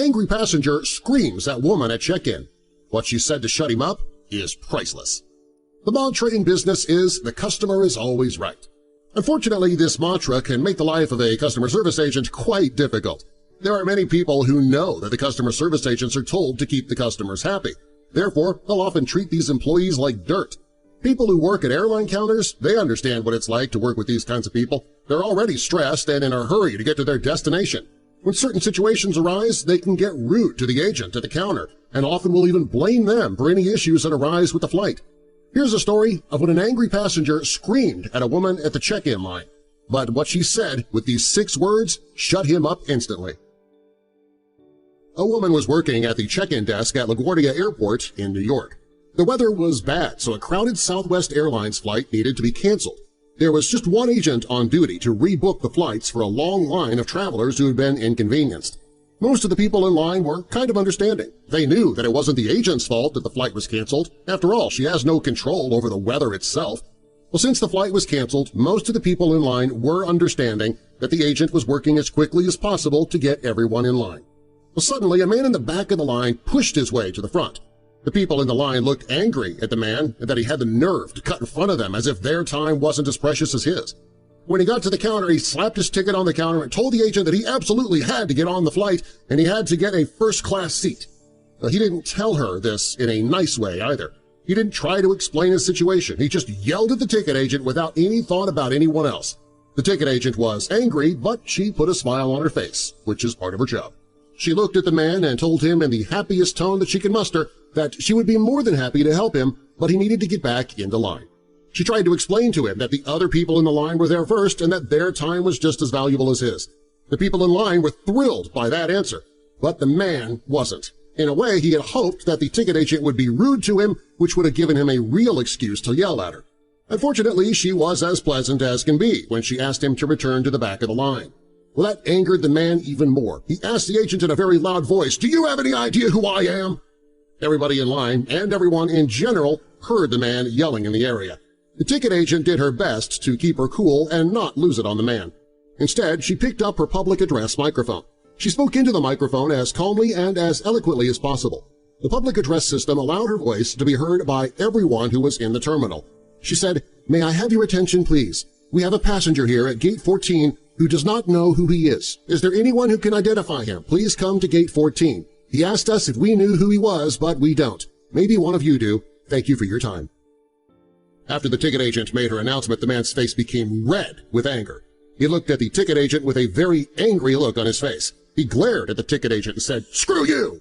Angry passenger screams at woman at check-in. What she said to shut him up is priceless. The mantra in business is, the customer is always right. Unfortunately, this mantra can make the life of a customer service agent quite difficult. There are many people who know that the customer service agents are told to keep the customers happy. Therefore, they'll often treat these employees like dirt. People who work at airline counters, they understand what it's like to work with these kinds of people. They're already stressed and in a hurry to get to their destination. When certain situations arise, they can get rude to the agent at the counter and often will even blame them for any issues that arise with the flight. Here's a story of when an angry passenger screamed at a woman at the check-in line. But what she said with these 6 words shut him up instantly. A woman was working at the check-in desk at LaGuardia Airport in New York. The weather was bad, so a crowded Southwest Airlines flight needed to be canceled. There was just one agent on duty to rebook the flights for a long line of travelers who had been inconvenienced. Most of the people in line were kind of understanding. They knew that it wasn't the agent's fault that the flight was canceled. After all, she has no control over the weather itself. Well, since the flight was canceled, most of the people in line were understanding that the agent was working as quickly as possible to get everyone in line. Well, suddenly, a man in the back of the line pushed his way to the front. The people in the line looked angry at the man and that he had the nerve to cut in front of them as if their time wasn't as precious as his. When he got to the counter, he slapped his ticket on the counter and told the agent that he absolutely had to get on the flight and he had to get a first-class seat. He didn't tell her this in a nice way either. He didn't try to explain his situation. He just yelled at the ticket agent without any thought about anyone else. The ticket agent was angry, but she put a smile on her face, which is part of her job. She looked at the man and told him in the happiest tone that she could muster that she would be more than happy to help him, but he needed to get back into line. She tried to explain to him that the other people in the line were there first and that their time was just as valuable as his. The people in line were thrilled by that answer, but the man wasn't. In a way, he had hoped that the ticket agent would be rude to him, which would have given him a real excuse to yell at her. Unfortunately, she was as pleasant as can be when she asked him to return to the back of the line. Well, that angered the man even more. He asked the agent in a very loud voice, "Do you have any idea who I am?" Everybody in line, and everyone in general, heard the man yelling in the area. The ticket agent did her best to keep her cool and not lose it on the man. Instead, she picked up her public address microphone. She spoke into the microphone as calmly and as eloquently as possible. The public address system allowed her voice to be heard by everyone who was in the terminal. She said, "May I have your attention, please? We have a passenger here at Gate 14 who does not know who he is. Is there anyone who can identify him? Please come to Gate 14. He asked us if we knew who he was, but we don't. Maybe one of you do. Thank you for your time." After the ticket agent made her announcement, the man's face became red with anger. He looked at the ticket agent with a very angry look on his face. He glared at the ticket agent and said, "Screw you!"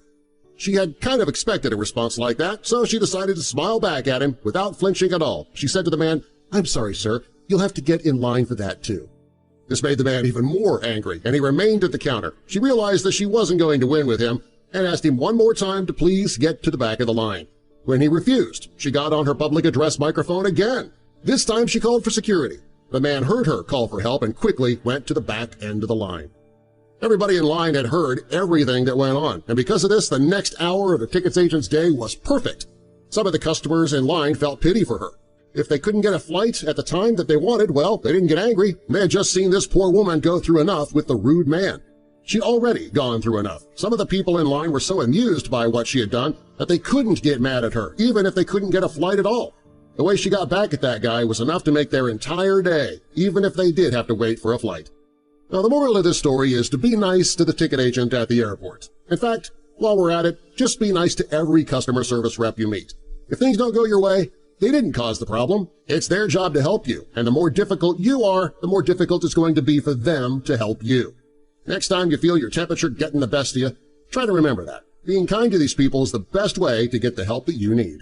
She had kind of expected a response like that, so she decided to smile back at him without flinching at all. She said to the man, "I'm sorry, sir. You'll have to get in line for that, too." This made the man even more angry, and he remained at the counter. She realized that she wasn't going to win with him and asked him one more time to please get to the back of the line. When he refused, she got on her public address microphone again. This time she called for security. The man heard her call for help and quickly went to the back end of the line. Everybody in line had heard everything that went on, and because of this, the next hour of the tickets agent's day was perfect. Some of the customers in line felt pity for her. If they couldn't get a flight at the time that they wanted, well, they didn't get angry. They had just seen this poor woman go through enough with the rude man. She'd already gone through enough. Some of the people in line were so amused by what she had done that they couldn't get mad at her, even if they couldn't get a flight at all. The way she got back at that guy was enough to make their entire day, even if they did have to wait for a flight. Now, the moral of this story is to be nice to the ticket agent at the airport. In fact, while we're at it, just be nice to every customer service rep you meet. If things don't go your way, they didn't cause the problem. It's their job to help you, and the more difficult you are, the more difficult it's going to be for them to help you. Next time you feel your temperature getting the best of you, try to remember that. Being kind to these people is the best way to get the help that you need.